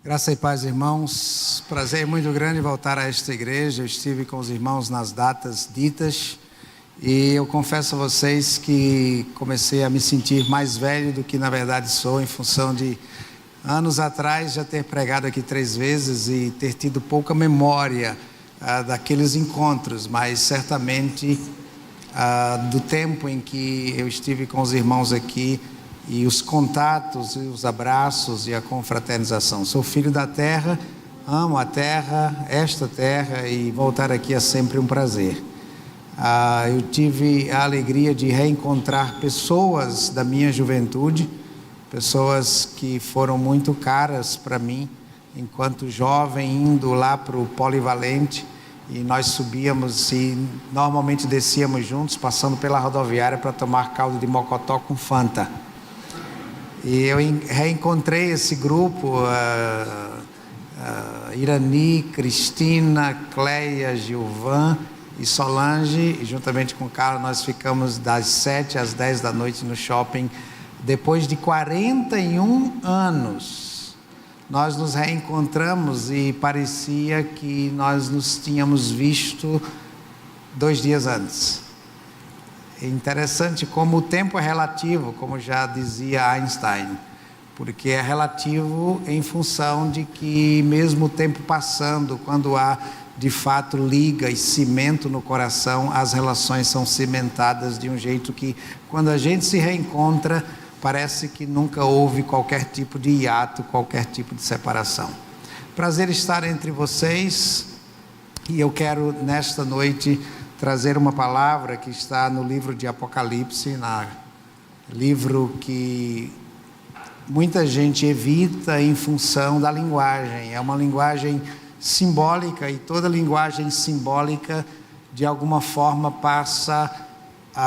Graça e paz, irmãos. Prazer muito grande voltar a esta igreja. Eu estive com os irmãos nas datas ditas e eu confesso a vocês que comecei a me sentir mais velho do que na verdade sou, em função de anos atrás já ter pregado aqui 3 vezes e ter tido pouca memória daqueles encontros, mas certamente do tempo em que eu estive com os irmãos aqui, e os contatos, e os abraços e a confraternização. Sou filho da terra, amo a terra, esta terra, e voltar aqui é sempre um prazer. Eu tive a alegria de reencontrar pessoas da minha juventude, pessoas que foram muito caras para mim, enquanto jovem, indo lá para o Polivalente, e nós subíamos e normalmente descíamos juntos, passando pela rodoviária para tomar caldo de mocotó com Fanta. E eu reencontrei esse grupo, Irani, Cristina, Cleia, Gilvan e Solange, e juntamente com o Carlos nós ficamos das 7 às 10 da noite no shopping. Depois de 41 anos, nós nos reencontramos e parecia que nós nos tínhamos visto 2 dias antes. É interessante como o tempo é relativo, como já dizia Einstein, porque é relativo em função de que mesmo o tempo passando, quando há de fato liga e cimento no coração, as relações são cimentadas de um jeito que, quando a gente se reencontra, parece que nunca houve qualquer tipo de hiato, qualquer tipo de separação. Prazer estar entre vocês, e eu quero nesta noite trazer uma palavra que está no livro de Apocalipse, livro que muita gente evita em função da linguagem. É uma linguagem simbólica, e toda linguagem simbólica de alguma forma passa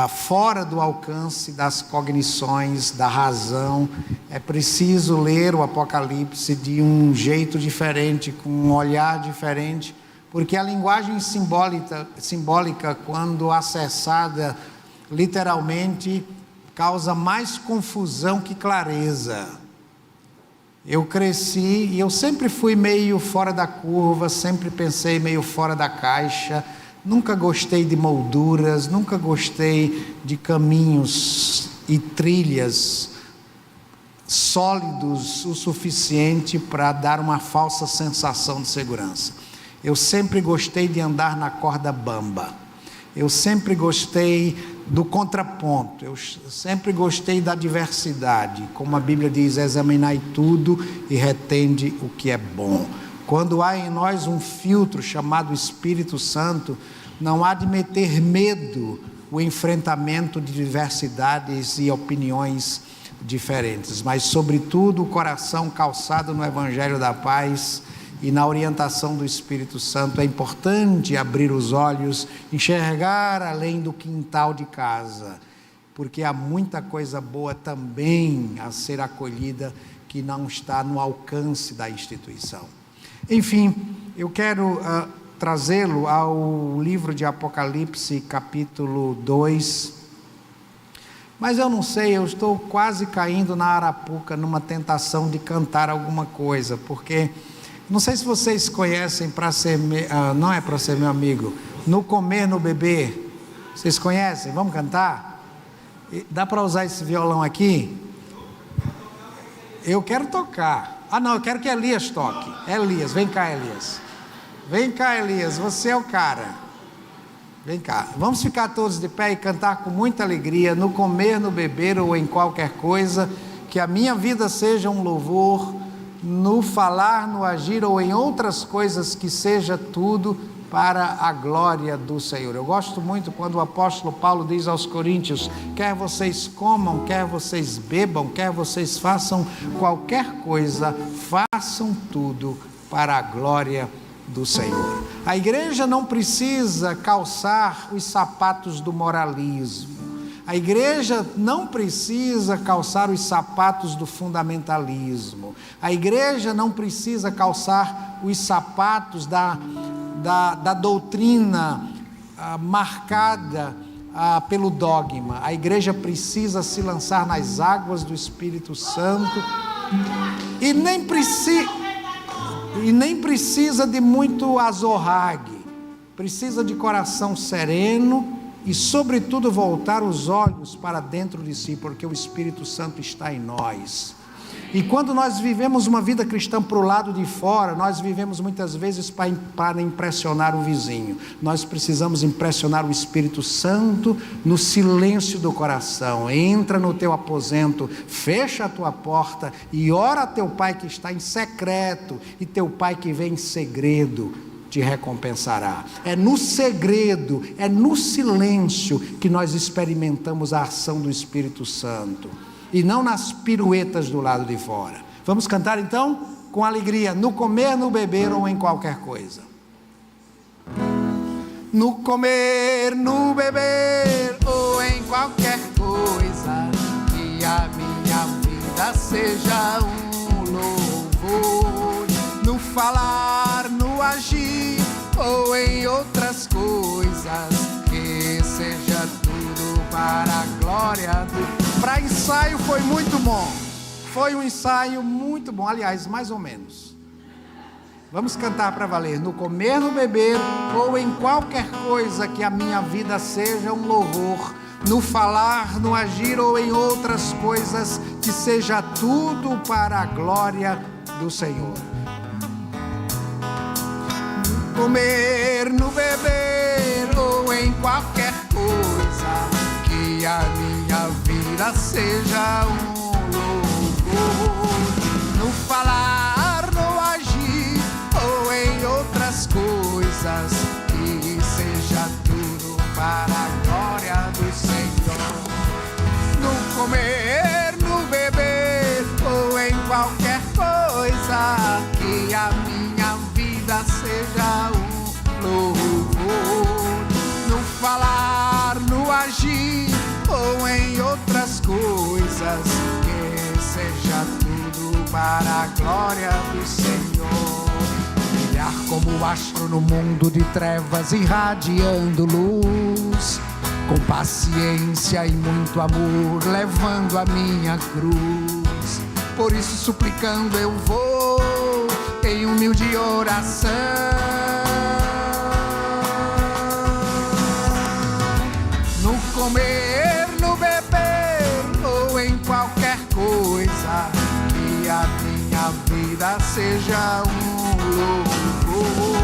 fora do alcance das cognições, da razão. É preciso ler o Apocalipse de um jeito diferente, com um olhar diferente, porque a linguagem simbólica, quando acessada literalmente, causa mais confusão que clareza. Eu cresci e eu sempre fui meio fora da curva, sempre pensei meio fora da caixa, nunca gostei de molduras, nunca gostei de caminhos e trilhas sólidos o suficiente para dar uma falsa sensação de segurança. Eu sempre gostei de andar na corda bamba, eu sempre gostei do contraponto, eu sempre gostei da diversidade, como a Bíblia diz: examinai tudo e retende o que é bom. Quando há em nós um filtro chamado Espírito Santo, não há de meter medo o enfrentamento de diversidades e opiniões diferentes, mas sobretudo o coração calçado no Evangelho da Paz e na orientação do Espírito Santo. É importante abrir os olhos, enxergar além do quintal de casa, porque há muita coisa boa também a ser acolhida que não está no alcance da instituição. Enfim, eu quero trazê-lo ao livro de Apocalipse, capítulo 2, mas eu não sei, eu estou quase caindo na arapuca numa tentação de cantar alguma coisa, porque não sei se vocês conhecem, não é para ser meu amigo, No Comer, no Beber. Vocês conhecem? Vamos cantar? Dá para usar esse violão aqui? Eu quero tocar. Não, eu quero que Elias toque. Elias, vem cá, Elias. Vem cá, Elias, você é o cara. Vem cá. Vamos ficar todos de pé e cantar com muita alegria, no comer, no beber ou em qualquer coisa, que a minha vida seja um louvor, no falar, no agir ou em outras coisas, que seja tudo para a glória do Senhor. Eu gosto muito quando o apóstolo Paulo diz aos Coríntios: quer vocês comam, quer vocês bebam, quer vocês façam qualquer coisa, façam tudo para a glória do Senhor. A igreja não precisa calçar os sapatos do moralismo. A igreja não precisa calçar os sapatos do fundamentalismo. A igreja não precisa calçar os sapatos da doutrina marcada pelo dogma. A igreja precisa se lançar nas águas do Espírito Santo e nem precisa... E nem precisa de muito azorrague, precisa de coração sereno e, sobretudo, voltar os olhos para dentro de si, porque o Espírito Santo está em nós. E quando nós vivemos uma vida cristã para o lado de fora, nós vivemos muitas vezes para impressionar o vizinho. Nós precisamos impressionar o Espírito Santo no silêncio do coração. Entra no teu aposento, fecha a tua porta e ora a teu Pai que está em secreto, e teu Pai que vem em segredo te recompensará. É no segredo, é no silêncio que nós experimentamos a ação do Espírito Santo, e não nas piruetas do lado de fora. Vamos cantar então com alegria, no comer, no beber ou em qualquer coisa. No comer, no beber ou em qualquer coisa, que a minha vida seja um louvor. No falar, no agir ou em outras coisas, que seja tudo para a glória do... Para ensaio foi muito bom. Foi um ensaio muito bom. Aliás, mais ou menos. Vamos cantar para valer. No comer, no beber ou em qualquer coisa, que a minha vida seja um louvor. No falar, no agir ou em outras coisas, que seja tudo para a glória do Senhor. No comer, no beber ou em qualquer coisa, que a minha vida seja um louvor. No falar, no agir ou em outras coisas, que seja tudo para a glória do Senhor. No comer, no beber ou em qualquer coisa, que a minha vida seja um louvor. No falar, no agir ou em outras coisas, que seja tudo para a glória do Senhor. Brilhar como astro no mundo de trevas, irradiando luz, com paciência e muito amor, levando a minha cruz. Por isso suplicando eu vou em humilde oração. No comer, no beber ou em qualquer coisa, que a minha vida seja um louvor.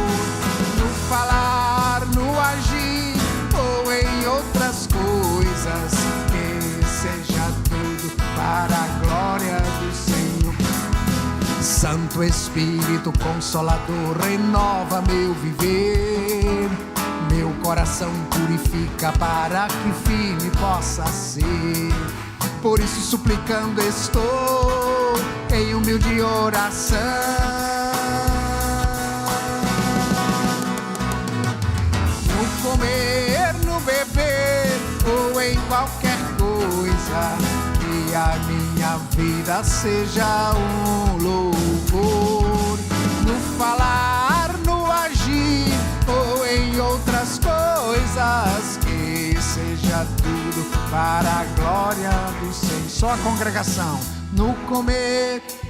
No falar, no agir ou em outras coisas, que seja tudo para a glória do Senhor. Santo Espírito Consolador, renova meu viver, meu coração purifica para que firme possa ser. Por isso suplicando estou em humilde oração. No comer, no beber ou em qualquer coisa, que a minha vida seja um louvor. No falar, no agir ou em outras coisas, que seja tudo para a glória do Senhor. Só a congregação. No comer, que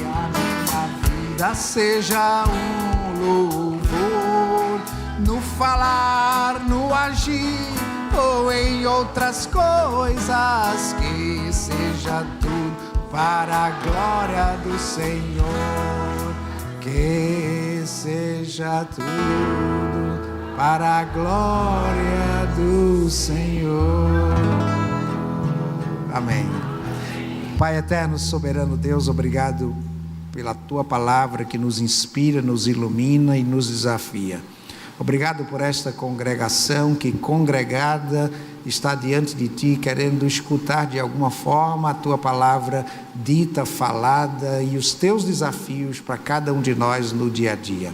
a minha vida seja um louvor. No falar, no agir ou em outras coisas, que seja tudo para a glória do Senhor. Que seja tudo para a glória do Senhor. Amém. Pai eterno, soberano Deus, obrigado pela Tua palavra que nos inspira, nos ilumina e nos desafia. Obrigado por esta congregação que, congregada, está diante de Ti, querendo escutar de alguma forma a Tua palavra dita, falada, e os Teus desafios para cada um de nós no dia a dia.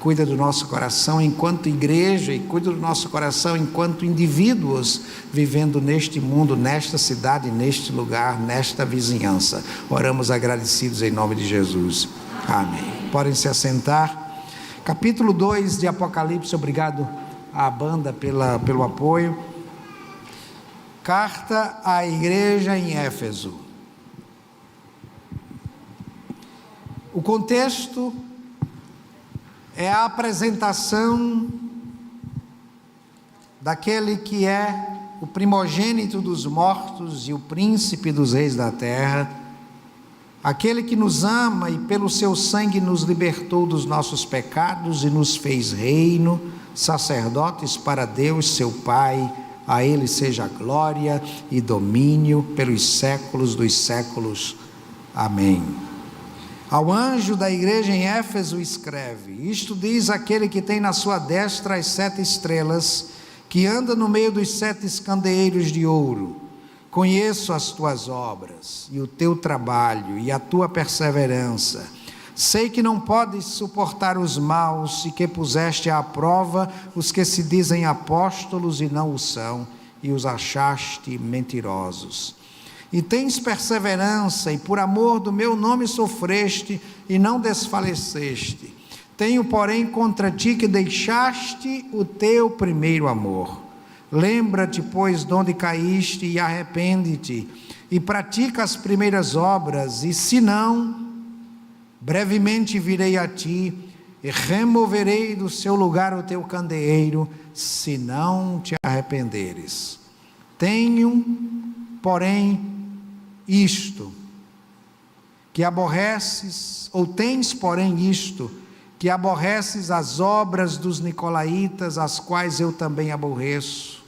Cuida do nosso coração enquanto igreja e cuida do nosso coração enquanto indivíduos vivendo neste mundo, nesta cidade, neste lugar, nesta vizinhança. Oramos agradecidos em nome de Jesus. Amém. Podem se assentar. Capítulo 2 de Apocalipse, obrigado à banda pelo apoio. Carta à igreja em Éfeso. O contexto é a apresentação daquele que é o primogênito dos mortos e o príncipe dos reis da terra, aquele que nos ama e pelo seu sangue nos libertou dos nossos pecados e nos fez reino, sacerdotes para Deus seu Pai. A ele seja glória e domínio pelos séculos dos séculos. Amém. Ao anjo da igreja em Éfeso escreve: isto diz aquele que tem na sua destra as 7 estrelas, que anda no meio dos 7 candeeiros de ouro. Conheço as tuas obras, e o teu trabalho, e a tua perseverança. Sei que não podes suportar os maus, e que puseste à prova os que se dizem apóstolos e não o são, e os achaste mentirosos. E tens perseverança, e por amor do meu nome sofreste, e não desfaleceste. Tenho, porém, contra ti que deixaste o teu primeiro amor. Lembra-te, pois, de onde caíste, e arrepende-te, e pratica as primeiras obras, e se não, brevemente virei a ti, e removerei do seu lugar o teu candeeiro, se não te arrependeres. Tenho, porém, isto, que aborreces, ou tens, porém, isto, que aborreces as obras dos nicolaítas, as quais eu também aborreço.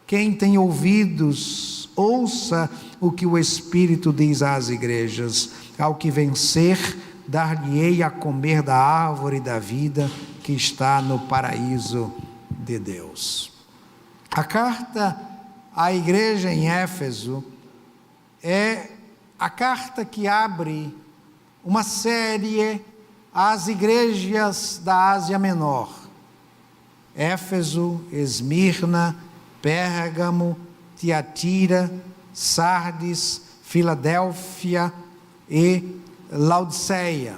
Quem tem ouvidos, ouça o que o Espírito diz às igrejas. Ao que vencer, dar-lhe-ei a comer da árvore da vida que está no paraíso de Deus. A carta à igreja em Éfeso é a carta que abre uma série às igrejas da Ásia Menor: Éfeso, Esmirna, Pérgamo, Tiatira, Sardes, Filadélfia e Laodiceia.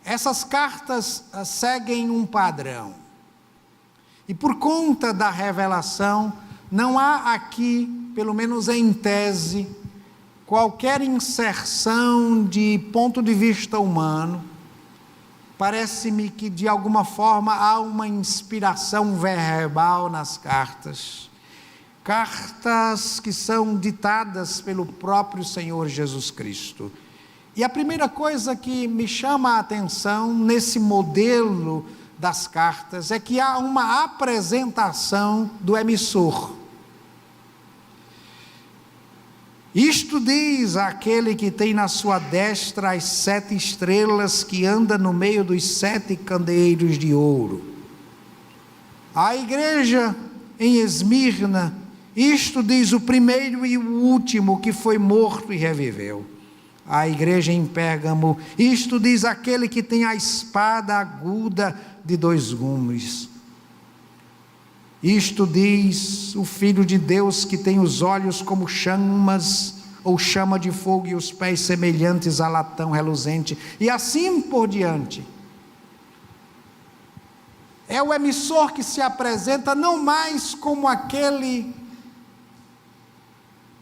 Essas cartas seguem um padrão, e por conta da revelação, não há aqui, pelo menos em tese, qualquer inserção de ponto de vista humano. Parece-me que de alguma forma há uma inspiração verbal nas cartas. Cartas que são ditadas pelo próprio Senhor Jesus Cristo. E a primeira coisa que me chama a atenção nesse modelo das cartas é que há uma apresentação do emissor. Isto diz aquele que tem na sua destra as 7 estrelas, que anda no meio dos 7 candeeiros de ouro. A igreja em Esmirna, isto diz o primeiro e o último, que foi morto e reviveu. A igreja em Pérgamo, isto diz aquele que tem a espada aguda de 2 gumes. Isto diz o Filho de Deus, que tem os olhos como chamas, ou chama de fogo, e os pés semelhantes a latão reluzente, e assim por diante. É o emissor que se apresenta não mais como aquele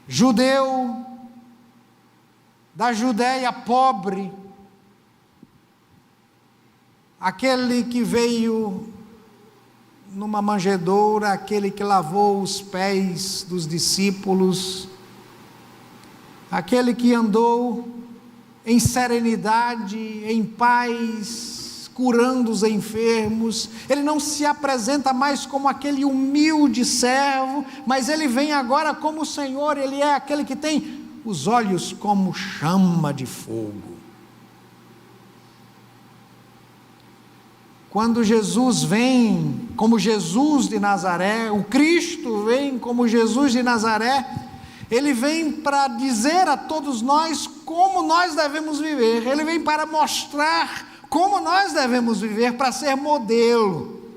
judeu da Judéia pobre, aquele que veio numa manjedoura, aquele que lavou os pés dos discípulos, aquele que andou em serenidade, em paz, curando os enfermos. Ele não se apresenta mais como aquele humilde servo, mas ele vem agora como o Senhor. Ele é aquele que tem os olhos como chama de fogo. Quando Jesus vem como Jesus de Nazaré, o Cristo vem como Jesus de Nazaré, ele vem para dizer a todos nós como nós devemos viver. Ele vem para mostrar como nós devemos viver, para ser modelo.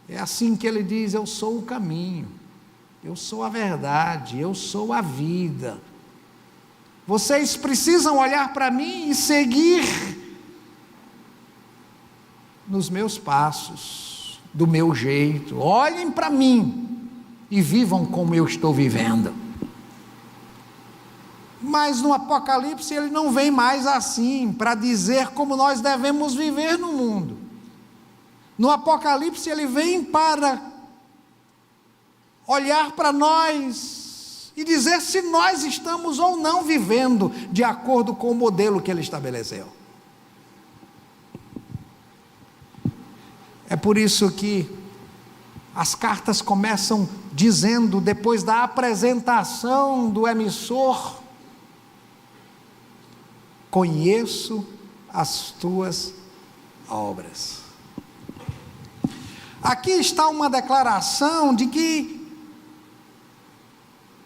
É assim que ele diz: eu sou o caminho, eu sou a verdade, eu sou a vida. Vocês precisam olhar para mim e seguir nos meus passos, do meu jeito. Olhem para mim e vivam como eu estou vivendo. Mas no Apocalipse ele não vem mais assim, para dizer como nós devemos viver no mundo. No Apocalipse ele vem para olhar para nós e dizer se nós estamos ou não vivendo de acordo com o modelo que ele estabeleceu. É por isso que as cartas começam dizendo, depois da apresentação do emissor: conheço as tuas obras. Aqui está uma declaração de que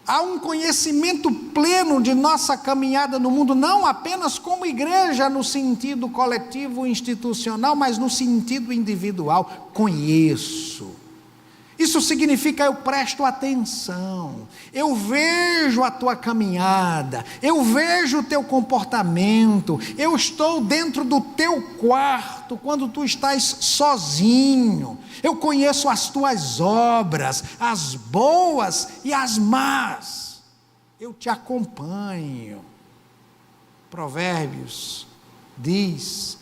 há um conhecimento pleno de nossa caminhada no mundo, não apenas como igreja no sentido coletivo institucional, mas no sentido individual. Conheço. Isso significa eu presto atenção, eu vejo a tua caminhada, eu vejo o teu comportamento, eu estou dentro do teu quarto quando tu estás sozinho, eu conheço as tuas obras, as boas e as más, eu te acompanho. Provérbios diz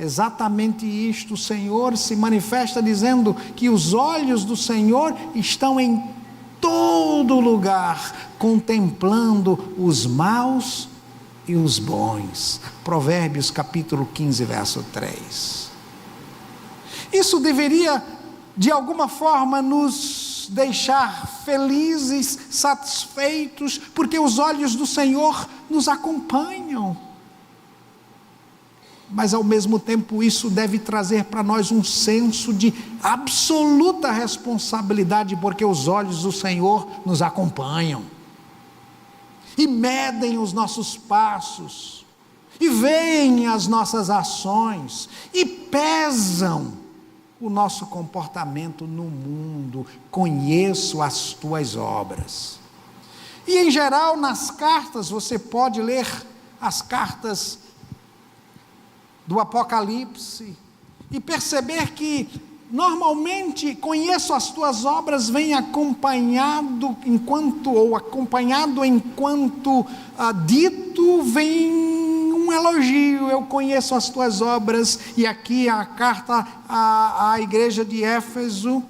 exatamente isto. O Senhor se manifesta dizendo que os olhos do Senhor estão em todo lugar, contemplando os maus e os bons. Provérbios capítulo 15, verso 3. Isso deveria, de alguma forma, nos deixar felizes, satisfeitos, porque os olhos do Senhor nos acompanham. Mas ao mesmo tempo isso deve trazer para nós um senso de absoluta responsabilidade, porque os olhos do Senhor nos acompanham, e medem os nossos passos, e veem as nossas ações, e pesam o nosso comportamento no mundo. Conheço as tuas obras. E em geral nas cartas, você pode ler as cartas do Apocalipse e perceber que normalmente conheço as tuas obras vem acompanhado enquanto dito, vem um elogio. Eu conheço as tuas obras. E aqui a carta à igreja de Éfeso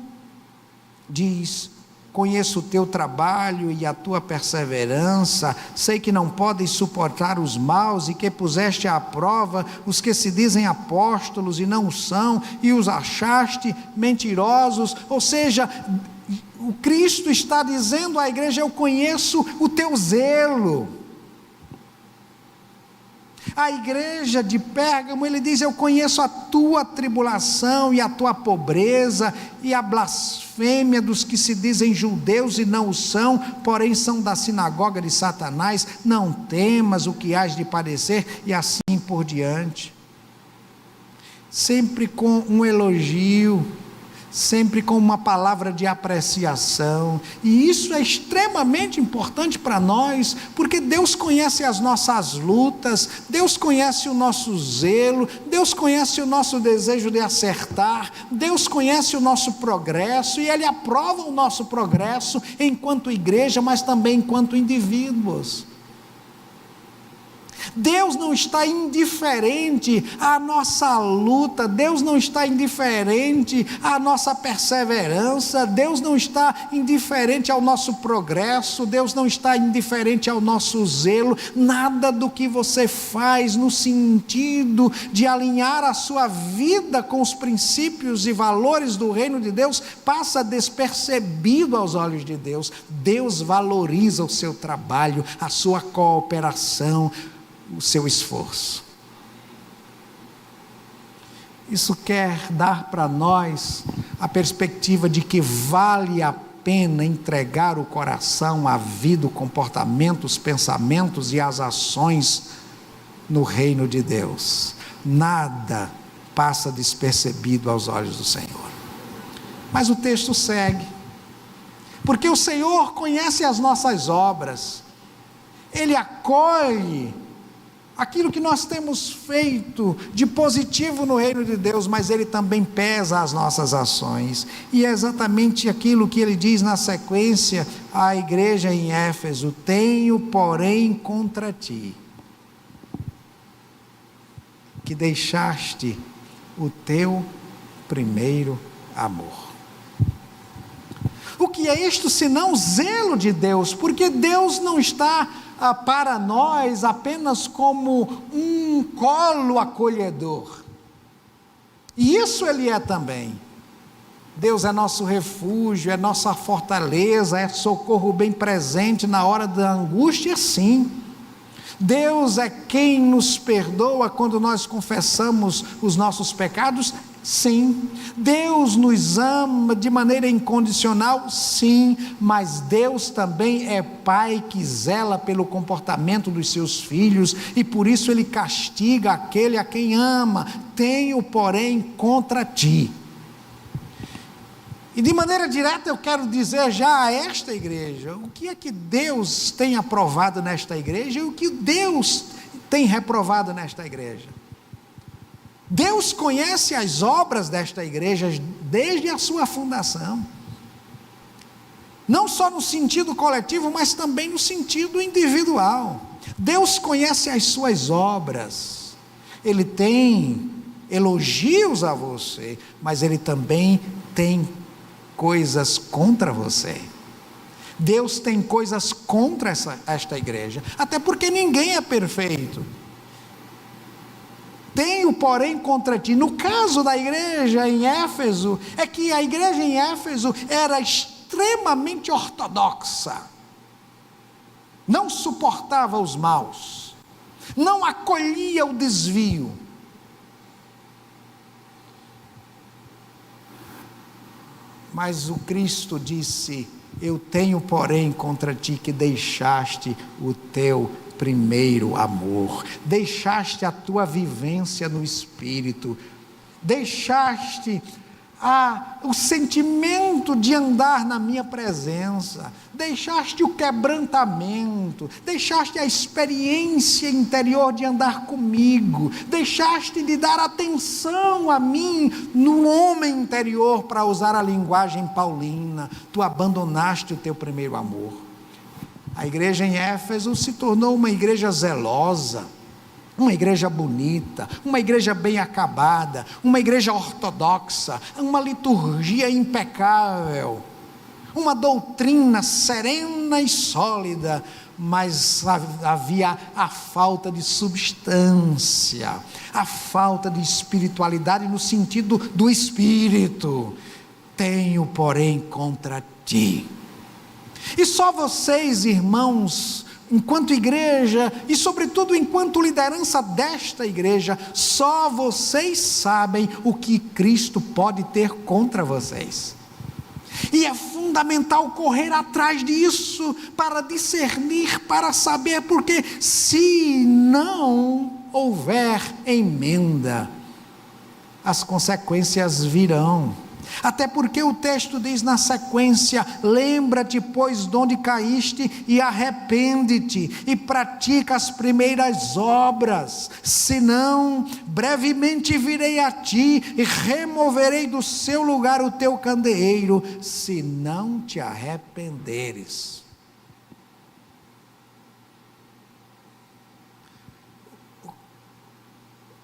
diz: conheço o teu trabalho e a tua perseverança, sei que não podes suportar os maus e que puseste à prova os que se dizem apóstolos e não são, e os achaste mentirosos. Ou seja, o Cristo está dizendo à igreja: eu conheço o teu zelo. A igreja de Pérgamo, ele diz: eu conheço a tua tribulação e a tua pobreza e a blasfêmia dos que se dizem judeus e não o são, porém são da sinagoga de Satanás. Não temas o que hás de padecer, e assim por diante. Sempre com um elogio, sempre com uma palavra de apreciação. E isso é extremamente importante para nós, porque Deus conhece as nossas lutas, Deus conhece o nosso zelo, Deus conhece o nosso desejo de acertar, Deus conhece o nosso progresso, e Ele aprova o nosso progresso enquanto igreja, mas também enquanto indivíduos. Deus não está indiferente à nossa luta, Deus não está indiferente à nossa perseverança, Deus não está indiferente ao nosso progresso, Deus não está indiferente ao nosso zelo. Nada do que você faz no sentido de alinhar a sua vida com os princípios e valores do reino de Deus passa despercebido aos olhos de Deus. Deus valoriza o seu trabalho, a sua cooperação, o seu esforço. Isso quer dar para nós a perspectiva de que vale a pena entregar o coração, a vida, o comportamento, os pensamentos e as ações no reino de Deus. Nada passa despercebido aos olhos do Senhor. Mas o texto segue: porque o Senhor conhece as nossas obras, Ele acolhe aquilo que nós temos feito de positivo no reino de Deus, mas ele também pesa as nossas ações. E é exatamente aquilo que ele diz na sequência à igreja em Éfeso: tenho, porém, contra ti, que deixaste o teu primeiro amor. O que é isto senão zelo de Deus? Porque Deus não está para nós apenas como um colo acolhedor. E isso Ele é também. Deus é nosso refúgio, é nossa fortaleza, é socorro bem presente na hora da angústia, sim. Deus é quem nos perdoa quando nós confessamos os nossos pecados, sim. Deus nos ama de maneira incondicional, sim. Mas Deus também é Pai que zela pelo comportamento dos seus filhos, e por isso Ele castiga aquele a quem ama. Tenho, porém, contra ti. E de maneira direta eu quero dizer já a esta igreja, o que é que Deus tem aprovado nesta igreja e o que Deus tem reprovado nesta igreja. Deus conhece as obras desta igreja desde a sua fundação, não só no sentido coletivo, mas também no sentido individual. Deus conhece as suas obras, Ele tem elogios a você, mas Ele também tem coisas contra você. Deus tem coisas contra esta igreja, até porque ninguém é perfeito. Tenho, porém, contra ti. No caso da igreja em Éfeso, é que a igreja em Éfeso era extremamente ortodoxa, não suportava os maus, não acolhia o desvio. Mas o Cristo disse: eu tenho, porém, contra ti que deixaste o teu primeiro amor, deixaste a tua vivência no Espírito, deixaste o sentimento de andar na minha presença, deixaste o quebrantamento, deixaste a experiência interior de andar comigo, deixaste de dar atenção a mim no homem interior, para usar a linguagem paulina. Tu abandonaste o teu primeiro amor. A igreja em Éfeso se tornou uma igreja zelosa, uma igreja bonita, uma igreja bem acabada, uma igreja ortodoxa, uma liturgia impecável, uma doutrina serena e sólida, mas havia a falta de substância, a falta de espiritualidade no sentido do Espírito. Tenho, porém, contra ti. E só vocês, irmãos, enquanto igreja, e sobretudo enquanto liderança desta igreja, só vocês sabem o que Cristo pode ter contra vocês. E é fundamental correr atrás disso, para discernir, para saber, porque se não houver emenda, as consequências virão. Até porque o texto diz na sequência: lembra-te, pois, de onde caíste, e arrepende-te, e pratica as primeiras obras, senão brevemente virei a ti, e removerei do seu lugar o teu candeeiro, se não te arrependeres.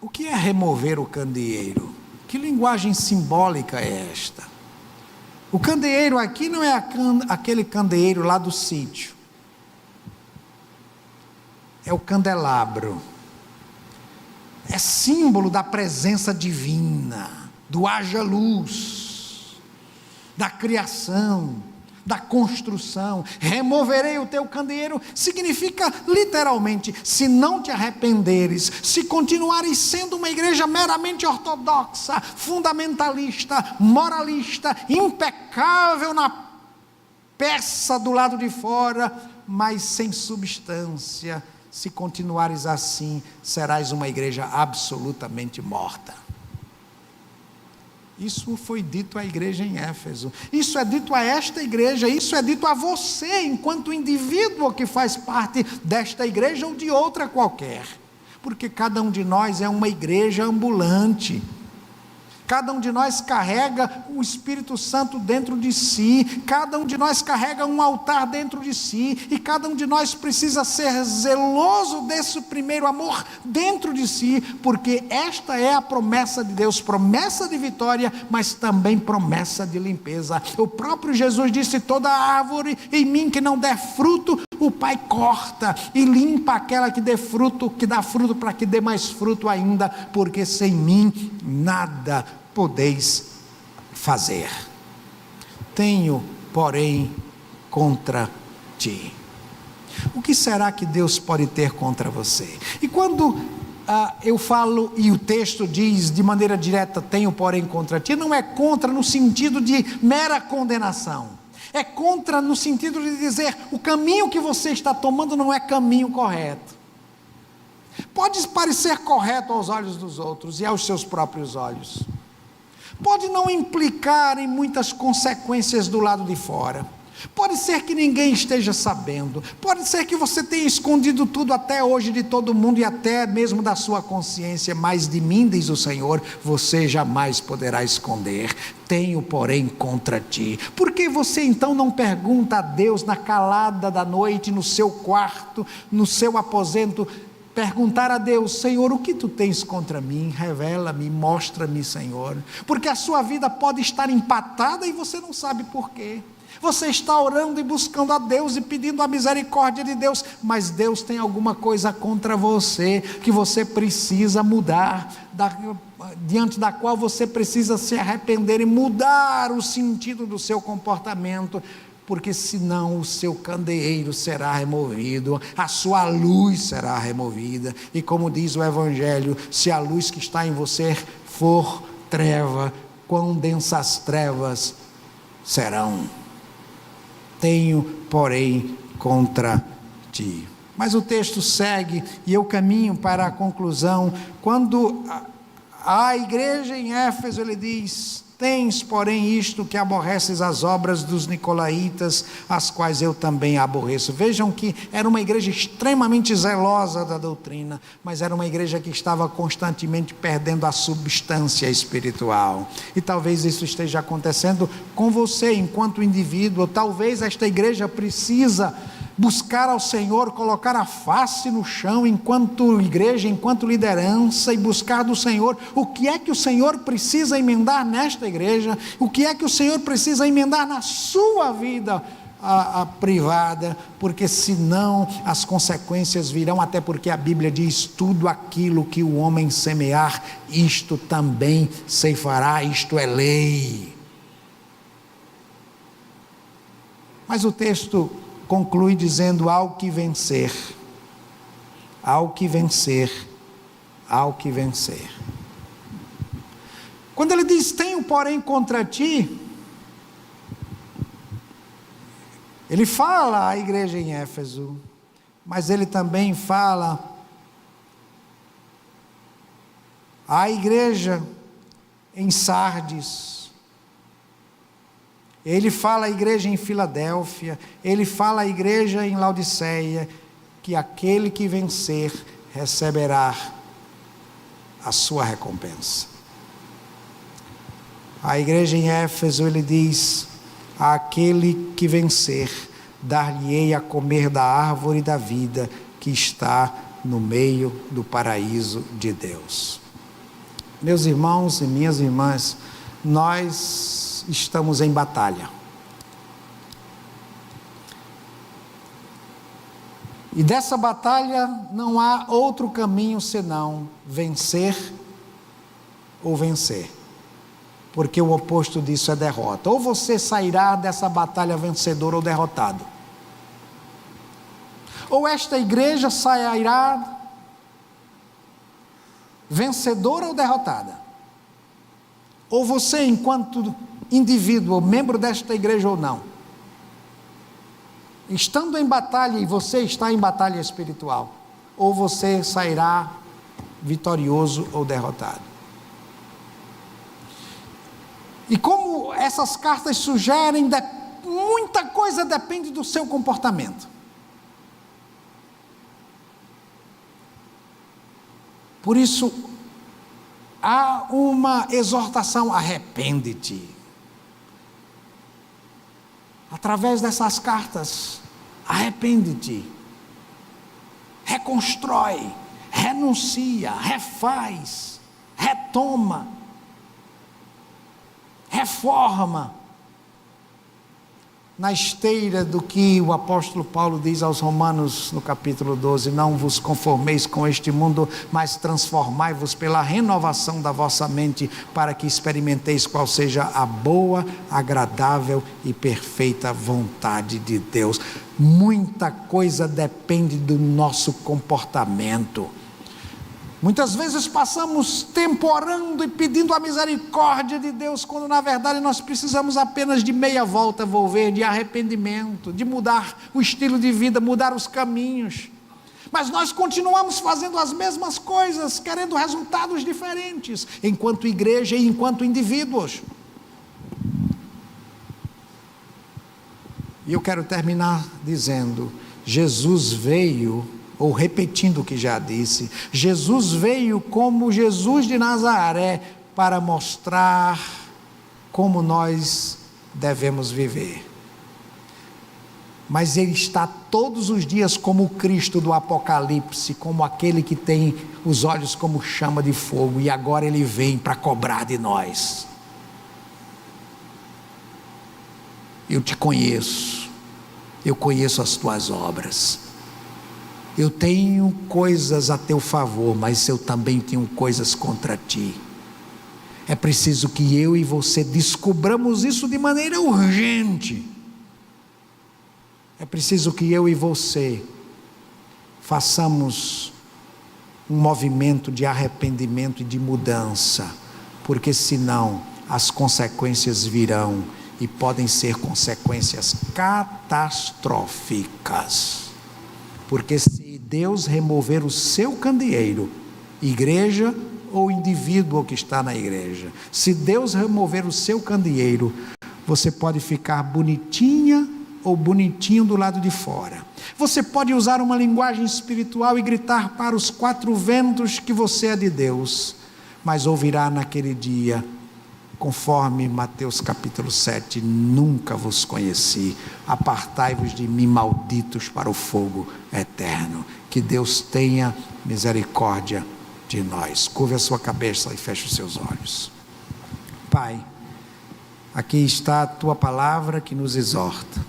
O que é remover o candeeiro? Que linguagem simbólica é esta? O candeeiro aqui não é aquele candeeiro lá do sítio, é o candelabro, é símbolo da presença divina, do haja luz, da criação, da construção. Removerei o teu candeeiro significa literalmente: se não te arrependeres, se continuares sendo uma igreja meramente ortodoxa, fundamentalista, moralista, impecável na peça do lado de fora, mas sem substância, se continuares assim, serás uma igreja absolutamente morta. Isso foi dito à igreja em Éfeso, isso é dito a esta igreja, isso é dito a você, enquanto indivíduo que faz parte desta igreja ou de outra qualquer. Porque cada um de nós é uma igreja ambulante. Cada um de nós carrega o Espírito Santo dentro de si, cada um de nós carrega um altar dentro de si, e cada um de nós precisa ser zeloso desse primeiro amor dentro de si, porque esta é a promessa de Deus, promessa de vitória, mas também promessa de limpeza. O próprio Jesus disse: toda árvore em mim que não der fruto, o Pai corta e limpa aquela que dê fruto, que dá fruto, para que dê mais fruto ainda, porque sem mim nada podeis fazer. Tenho, porém, contra ti. O que será que Deus pode ter contra você? E quando eu falo, e o texto diz de maneira direta, tenho, porém, contra ti, não é contra no sentido de mera condenação. É contra no sentido de dizer, o caminho que você está tomando não é caminho correto. Pode parecer correto aos olhos dos outros e aos seus próprios olhos. Pode não implicar em muitas consequências do lado de fora. Pode ser que ninguém esteja sabendo. Pode ser que você tenha escondido tudo até hoje de todo mundo e até mesmo da sua consciência. Mas de mim, diz o Senhor, você jamais poderá esconder. Tenho, porém, contra ti. Por que você então não pergunta a Deus na calada da noite, no seu quarto, no seu aposento, perguntar a Deus: Senhor, o que tu tens contra mim? Revela-me, mostra-me, Senhor. Porque a sua vida pode estar empatada e você não sabe por quê. Você está orando e buscando a Deus e pedindo a misericórdia de Deus, mas Deus tem alguma coisa contra você, que você precisa mudar, diante da qual você precisa se arrepender e mudar o sentido do seu comportamento, porque senão o seu candeeiro será removido, a sua luz será removida, e como diz o Evangelho, se a luz que está em você for treva, quão densas trevas serão. Tenho, porém, contra ti. Mas o texto segue, e eu caminho para a conclusão. Quando a igreja em Éfeso, ele diz: tens, porém, isto que aborreces as obras dos nicolaítas, as quais eu também aborreço. Vejam que era uma igreja extremamente zelosa da doutrina, mas era uma igreja que estava constantemente perdendo a substância espiritual. E talvez isso esteja acontecendo com você enquanto indivíduo, ou talvez esta igreja precisa buscar ao Senhor, colocar a face no chão enquanto igreja, enquanto liderança, e buscar do Senhor o que é que o Senhor precisa emendar nesta igreja, o que é que o Senhor precisa emendar na sua vida privada, porque senão as consequências virão, até porque a Bíblia diz: tudo aquilo que o homem semear, isto também ceifará, isto é lei. Mas o texto conclui dizendo: ao que vencer, ao que vencer, ao que vencer. Quando ele diz: tenho, porém, contra ti, ele fala à igreja em Éfeso, mas ele também fala à igreja em Sardes. Ele fala à igreja em Filadélfia, ele fala à igreja em Laodiceia, que aquele que vencer receberá a sua recompensa. A igreja em Éfeso, ele diz: àquele que vencer, dar-lhe-ei a comer da árvore da vida que está no meio do paraíso de Deus. Meus irmãos e minhas irmãs, nós estamos em batalha. E dessa batalha não há outro caminho senão vencer ou vencer. Porque o oposto disso é derrota. Ou você sairá dessa batalha vencedor ou derrotado. Ou esta igreja sairá vencedora ou derrotada. Ou você, enquanto indivíduo, membro desta igreja ou não, estando em batalha, e você está em batalha espiritual, ou você sairá vitorioso ou derrotado. E como essas cartas sugerem, muita coisa depende do seu comportamento. Por isso, há uma exortação: arrepende-te. Através dessas cartas, arrepende-te, reconstrói, renuncia, refaz, retoma, reforma, na esteira do que o apóstolo Paulo diz aos Romanos no capítulo 12: não vos conformeis com este mundo, mas transformai-vos pela renovação da vossa mente, para que experimenteis qual seja a boa, agradável e perfeita vontade de Deus. Muita coisa depende do nosso comportamento. Muitas vezes passamos tempo orando e pedindo a misericórdia de Deus, quando na verdade nós precisamos apenas de meia volta volver, de arrependimento, de mudar o estilo de vida, mudar os caminhos. Mas nós continuamos fazendo as mesmas coisas, querendo resultados diferentes, enquanto igreja e enquanto indivíduos. E eu quero terminar dizendo: Jesus veio, ou repetindo o que já disse, Jesus veio como Jesus de Nazaré para mostrar como nós devemos viver. Mas Ele está todos os dias como o Cristo do Apocalipse, como aquele que tem os olhos como chama de fogo, e agora Ele vem para cobrar de nós. Eu te conheço, eu conheço as tuas obras. Eu tenho coisas a teu favor, mas eu também tenho coisas contra ti. É preciso que eu e você descubramos isso de maneira urgente. É preciso que eu e você façamos um movimento de arrependimento e de mudança, porque senão as consequências virão, e podem ser consequências catastróficas. Porque se Deus remover o seu candeeiro, igreja ou indivíduo que está na igreja, se Deus remover o seu candeeiro, você pode ficar bonitinha ou bonitinho do lado de fora. Você pode usar uma linguagem espiritual e gritar para os quatro ventos que você é de Deus, mas ouvirá naquele dia, conforme Mateus capítulo 7, nunca vos conheci, apartai-vos de mim, malditos, para o fogo eterno. Que Deus tenha misericórdia de nós. Curve a sua cabeça e feche os seus olhos. Pai, aqui está a tua palavra que nos exorta.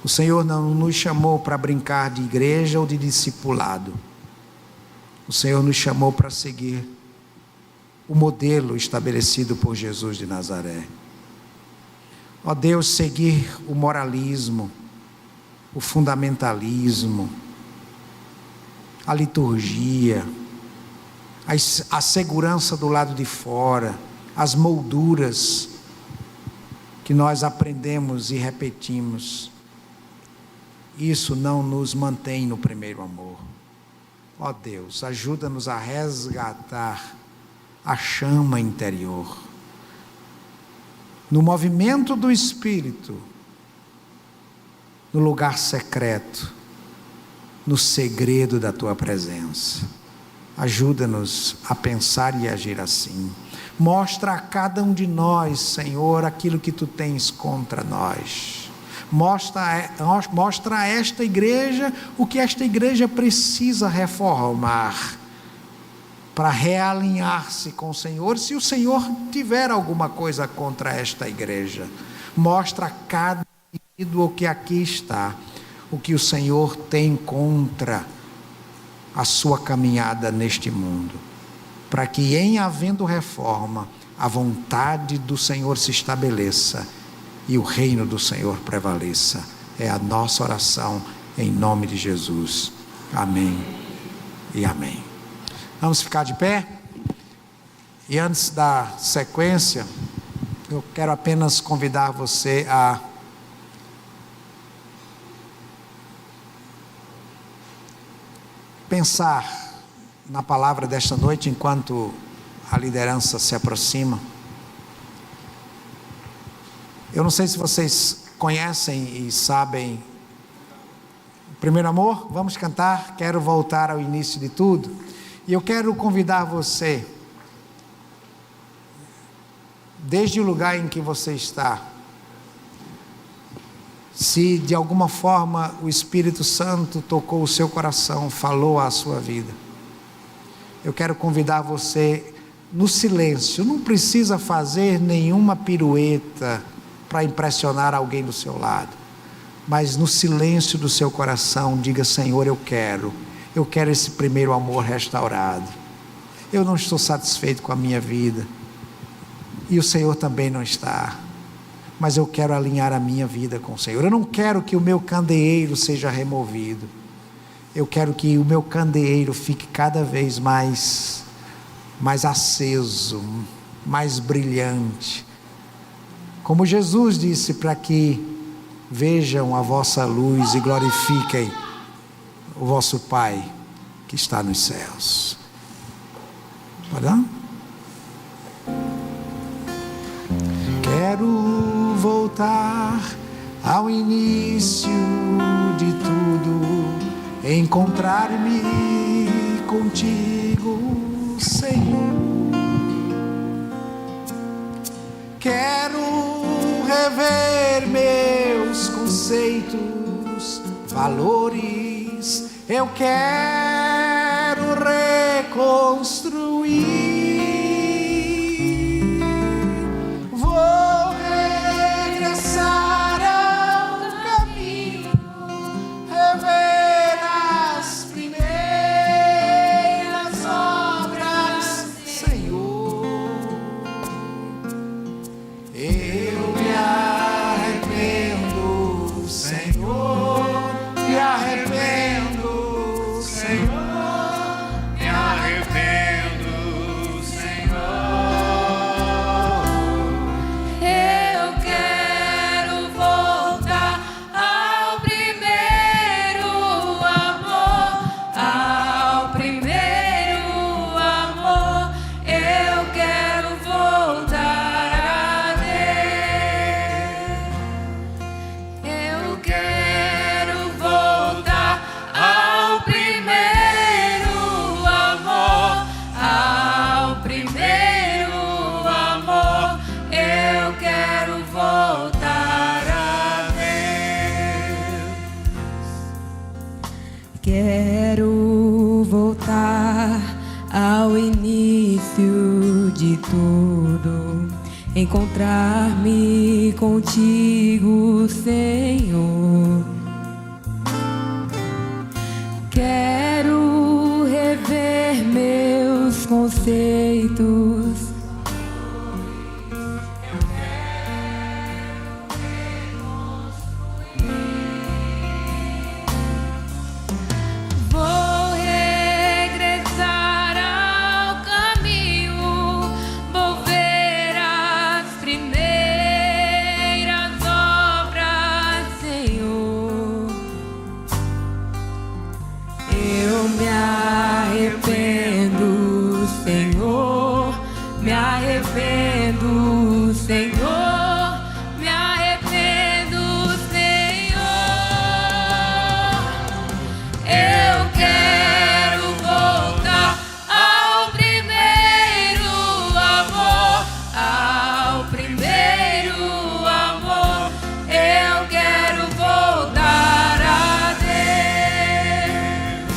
O Senhor não nos chamou para brincar de igreja ou de discipulado. O Senhor nos chamou para seguir o modelo estabelecido por Jesus de Nazaré. Ó Deus, seguir o moralismo, o fundamentalismo, a liturgia, a segurança do lado de fora, as molduras que nós aprendemos e repetimos, isso não nos mantém no primeiro amor. Ó Deus, ajuda-nos a resgatar a chama interior, no movimento do Espírito, no lugar secreto, no segredo da tua presença. Ajuda-nos a pensar e agir assim. Mostra a cada um de nós, Senhor, aquilo que tu tens contra nós. Mostra a esta igreja o que esta igreja precisa reformar, para realinhar-se com o Senhor, se o Senhor tiver alguma coisa contra esta igreja. Mostra a cada indivíduo que aqui está, o que o Senhor tem contra a sua caminhada neste mundo, para que, em havendo reforma, a vontade do Senhor se estabeleça e o reino do Senhor prevaleça. É a nossa oração em nome de Jesus. Amém e amém. Vamos ficar de pé? E antes da sequência, eu quero apenas convidar você a pensar na palavra desta noite, enquanto a liderança se aproxima. Eu não sei se vocês conhecem e sabem Primeiro Amor. Vamos cantar Quero Voltar ao Início de Tudo. E eu quero convidar você, desde o lugar em que você está, se de alguma forma o Espírito Santo tocou o seu coração, falou à sua vida, eu quero convidar você no silêncio, não precisa fazer nenhuma pirueta para impressionar alguém do seu lado, mas no silêncio do seu coração, diga: Senhor, eu quero esse primeiro amor restaurado, eu não estou satisfeito com a minha vida, e o Senhor também não está, mas eu quero alinhar a minha vida com o Senhor. Eu não quero que o meu candeeiro seja removido, eu quero que o meu candeeiro fique cada vez mais aceso, mais brilhante, como Jesus disse, para que vejam a vossa luz e glorifiquem o vosso Pai que está nos céus. Olha. Quero voltar ao início de tudo, encontrar-me contigo, Senhor. Quero rever meus conceitos, valores, eu quero reconstruir. Vou regressar ao caminho, rever as primeiras obras, Senhor. Eu me arrependo, Senhor, me arrependo, Senhor, me arrependo, Senhor. Eu quero voltar ao primeiro amor, ao primeiro amor. Eu quero voltar a Deus. Eu quero voltar ao primeiro amor, ao primeiro amor. Eu quero voltar a Deus. Quero voltar ao início de tudo, encontrar-me contigo, Senhor. Quero rever meus conceitos, vou regressar ao caminho, vou ver as primeiras obras, Senhor. Eu me arrependo, Senhor, me arrependo, Senhor, me arrependo, Senhor. Eu quero voltar ao primeiro amor, ao primeiro amor. Eu quero voltar a Deus.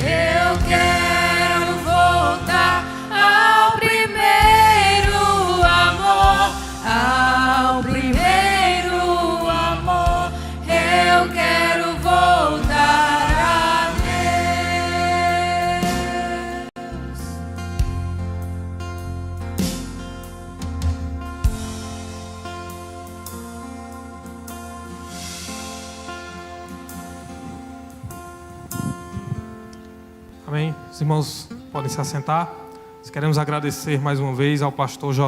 Eu quero voltar ao primeiro amor, ao primeiro amor. Eu quero voltar a Deus. Amém? Os irmãos podem se assentar. Nós queremos agradecer mais uma vez ao pastor José